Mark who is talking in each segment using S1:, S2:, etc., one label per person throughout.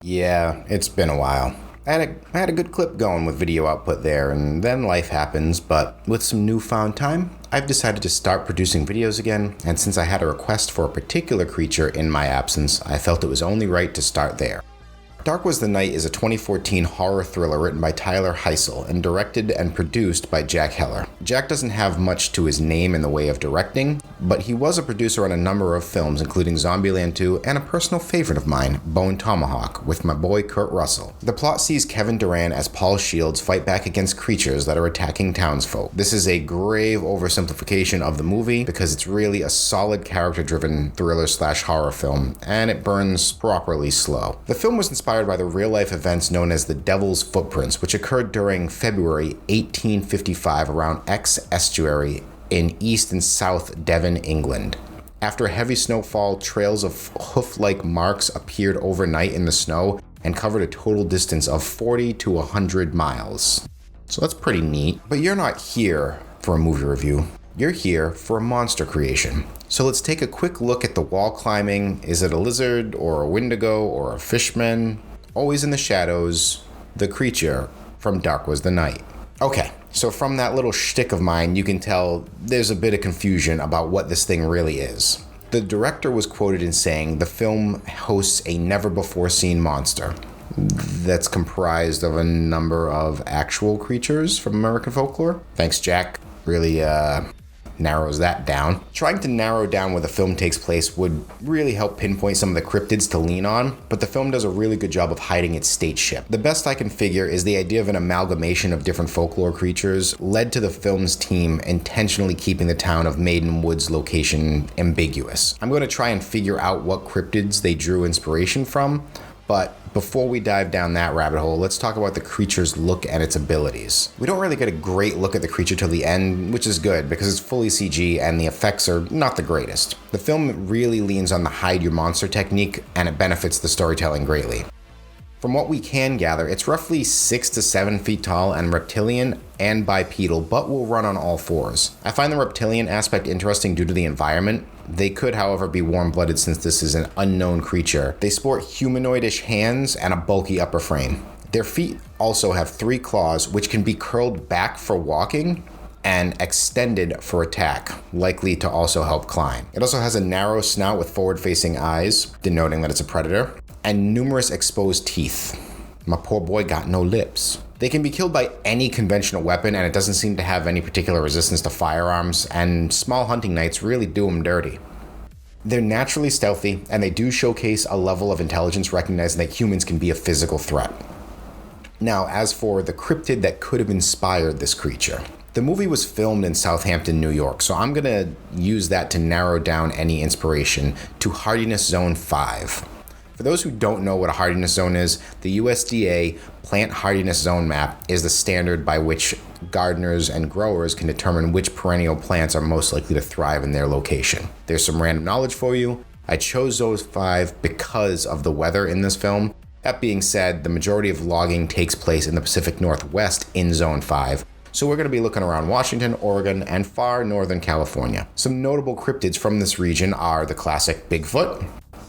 S1: Yeah, it's been a while. I had a good clip going with video output there, and then life happens, but with some newfound time, I've decided to start producing videos again, and since I had a request for a particular creature in my absence, I felt it was only right to start there. Dark Was the Night is a 2014 horror thriller written by Tyler Heisel and directed and produced by Jack Heller. Jack doesn't have much to his name in the way of directing, but he was a producer on a number of films including Zombieland 2 and a personal favorite of mine, Bone Tomahawk, with my boy Kurt Russell. The plot sees Kevin Durant as Paul Shields fight back against creatures that are attacking townsfolk. This is a grave oversimplification of the movie because it's really a solid character-driven thriller/horror film, and it burns properly slow. The film was inspired by the real-life events known as the Devil's Footprints, which occurred during February 1855 around Exe Estuary in East and South Devon, England. After a heavy snowfall, trails of hoof-like marks appeared overnight in the snow and covered a total distance of 40 to 100 miles. So that's pretty neat. But you're not here for a movie review. You're here for a monster creation. So let's take a quick look at the wall climbing. Is it a lizard or a wendigo or a fishman? Always in the shadows, the creature from Dark Was the Night. Okay, so from that little shtick of mine, you can tell there's a bit of confusion about what this thing really is. The director was quoted in saying the film hosts a never-before-seen monster that's comprised of a number of actual creatures from American folklore. Thanks, Jack. Really, narrows that down. Trying to narrow down where the film takes place would really help pinpoint some of the cryptids to lean on, but the film does a really good job of hiding its stateship. The best I can figure is the idea of an amalgamation of different folklore creatures led to the film's team intentionally keeping the town of Maiden Woods location ambiguous. I'm going to try and figure out what cryptids they drew inspiration from, but before we dive down that rabbit hole, let's talk about the creature's look and its abilities. We don't really get a great look at the creature till the end, which is good because it's fully CG and the effects are not the greatest. The film really leans on the hide your monster technique and it benefits the storytelling greatly. From what we can gather, it's roughly 6 to 7 feet tall and reptilian and bipedal, but will run on all fours. I find the reptilian aspect interesting due to the environment. They could, however, be warm-blooded since this is an unknown creature. They sport humanoidish hands and a bulky upper frame. Their feet also have 3 claws, which can be curled back for walking and extended for attack, likely to also help climb. It also has a narrow snout with forward-facing eyes, denoting that it's a predator, and numerous exposed teeth. My poor boy got no lips. They can be killed by any conventional weapon, and it doesn't seem to have any particular resistance to firearms, and small hunting knives really do them dirty. They're naturally stealthy, and they do showcase a level of intelligence recognizing that humans can be a physical threat. Now, as for the cryptid that could have inspired this creature, the movie was filmed in Southampton, New York, so I'm gonna use that to narrow down any inspiration to Hardiness Zone 5. For those who don't know what a hardiness zone is, the USDA Plant Hardiness Zone Map is the standard by which gardeners and growers can determine which perennial plants are most likely to thrive in their location. There's some random knowledge for you. I chose those 5 because of the weather in this film. That being said, the majority of logging takes place in the Pacific Northwest in Zone 5. So we're going to be looking around Washington, Oregon, and far northern California. Some notable cryptids from this region are the classic Bigfoot,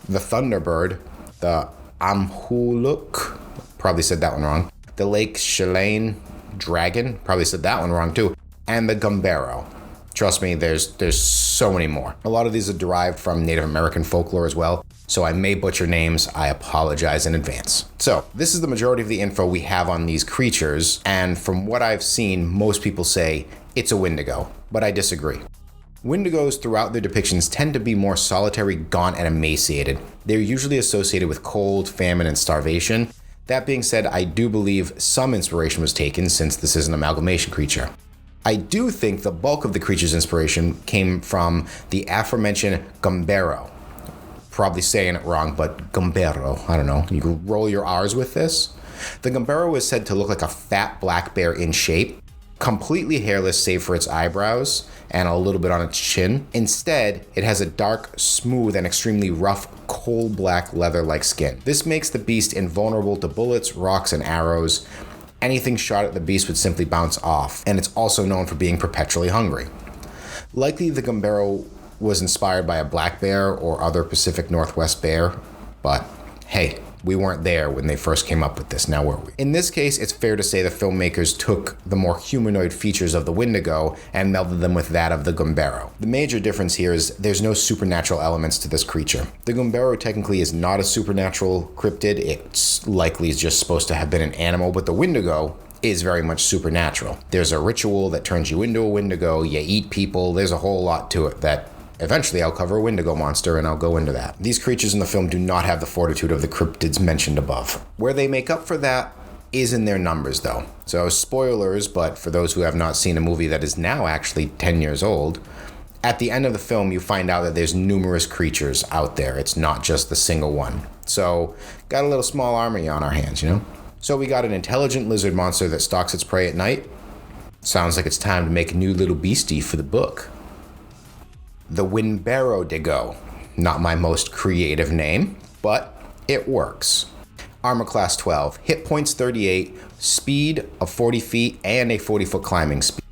S1: the Thunderbird, the Amhuluk, probably said that one wrong, the Lake Chelan dragon, probably said that one wrong too, and the Gumbaro. Trust me, there's so many more. A lot of these are derived from Native American folklore as well, so I may butcher names. I apologize in advance. So this is the majority of the info we have on these creatures, and from what I've seen, most people say it's a Wendigo, but I disagree. Wendigos throughout their depictions tend to be more solitary, gaunt, and emaciated. They're usually associated with cold, famine, and starvation. That being said, I do believe some inspiration was taken since this is an amalgamation creature. I do think the bulk of the creature's inspiration came from the aforementioned Gumbaro. Probably saying it wrong, but Gumbaro, I don't know. You can roll your R's with this. The Gumbaro is said to look like a fat black bear in shape, completely hairless save for its eyebrows and a little bit on its chin. Instead, it has a dark, smooth, and extremely rough, coal black leather-like skin. This makes the beast invulnerable to bullets, rocks, and arrows. Anything shot at the beast would simply bounce off, and it's also known for being perpetually hungry. Likely the Gumbaro was inspired by a black bear or other Pacific Northwest bear, but hey, We weren't there when they first came up with this, now were we? In this case, it's fair to say the filmmakers took the more humanoid features of the Wendigo and melded them with that of the Gumbaro. The major difference here is there's no supernatural elements to this creature. The Gumbaro technically is not a supernatural cryptid, it's likely just supposed to have been an animal, but the Wendigo is very much supernatural. There's a ritual that turns you into a Wendigo, you eat people, there's a whole lot to it that eventually I'll cover a Wendigo monster and I'll go into that. These creatures in the film do not have the fortitude of the cryptids mentioned above. Where they make up for that is in their numbers though. So spoilers, but for those who have not seen a movie that is now actually 10 years old, at the end of the film you find out that there's numerous creatures out there. It's not just the single one. So got a little small army on our hands, you know? So we got an intelligent lizard monster that stalks its prey at night. Sounds like it's time to make a new little beastie for the book. The Windbear. Not my most creative name, but it works. Armor class 12, hit points 38, speed of 40 feet, and a 40-foot climbing speed.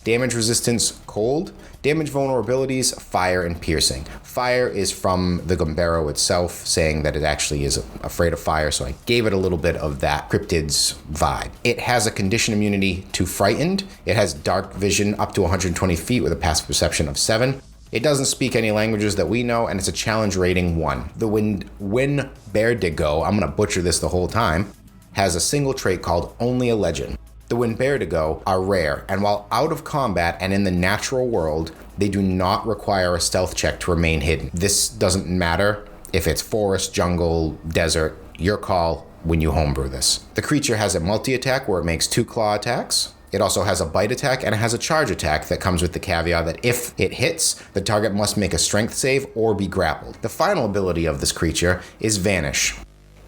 S1: Damage resistance, cold. Damage vulnerabilities, fire and piercing. Fire is from the Gumbaro itself, saying that it actually is afraid of fire, so I gave it a little bit of that Cryptids vibe. It has a condition immunity to frightened. It has dark vision up to 120 feet with a passive perception of 7. It doesn't speak any languages that we know, and it's a challenge rating 1. The Windbear, I'm going to butcher this the whole time, has a single trait called Only a Legend. The Windbear are rare, and while out of combat and in the natural world, they do not require a stealth check to remain hidden. This doesn't matter if it's forest, jungle, desert, your call when you homebrew this. The creature has a multi-attack where it makes 2 claw attacks. It also has a bite attack and it has a charge attack that comes with the caveat that if it hits, the target must make a strength save or be grappled. The final ability of this creature is Vanish.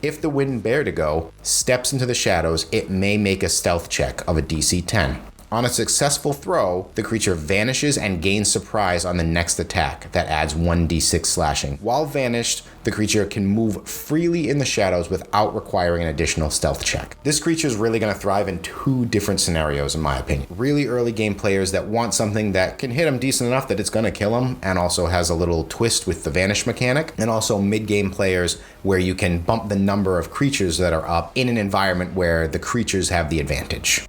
S1: If the Windbear steps into the shadows, it may make a stealth check of a DC 10. On a successful throw, the creature vanishes and gains surprise on the next attack that adds 1d6 slashing. While vanished, the creature can move freely in the shadows without requiring an additional stealth check. This creature is really going to thrive in 2 different scenarios in my opinion. Really early game players that want something that can hit them decent enough that it's going to kill them and also has a little twist with the vanish mechanic. And also mid-game players where you can bump the number of creatures that are up in an environment where the creatures have the advantage.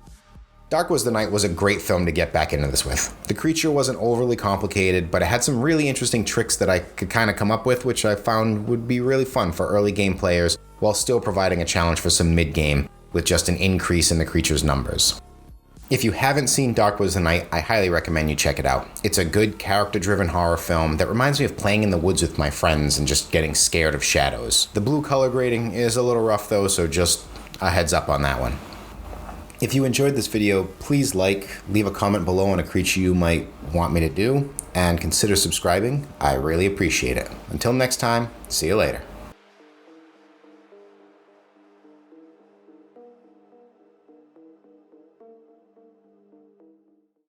S1: Dark Was the Night was a great film to get back into this with. The creature wasn't overly complicated, but it had some really interesting tricks that I could kind of come up with, which I found would be really fun for early game players, while still providing a challenge for some mid-game, with just an increase in the creature's numbers. If you haven't seen Dark Was the Night, I highly recommend you check it out. It's a good character-driven horror film that reminds me of playing in the woods with my friends and just getting scared of shadows. The blue color grading is a little rough though, so just a heads up on that one. If you enjoyed this video, please leave a comment below on a creature you might want me to do, and consider subscribing. I really appreciate it. Until next time, see you later.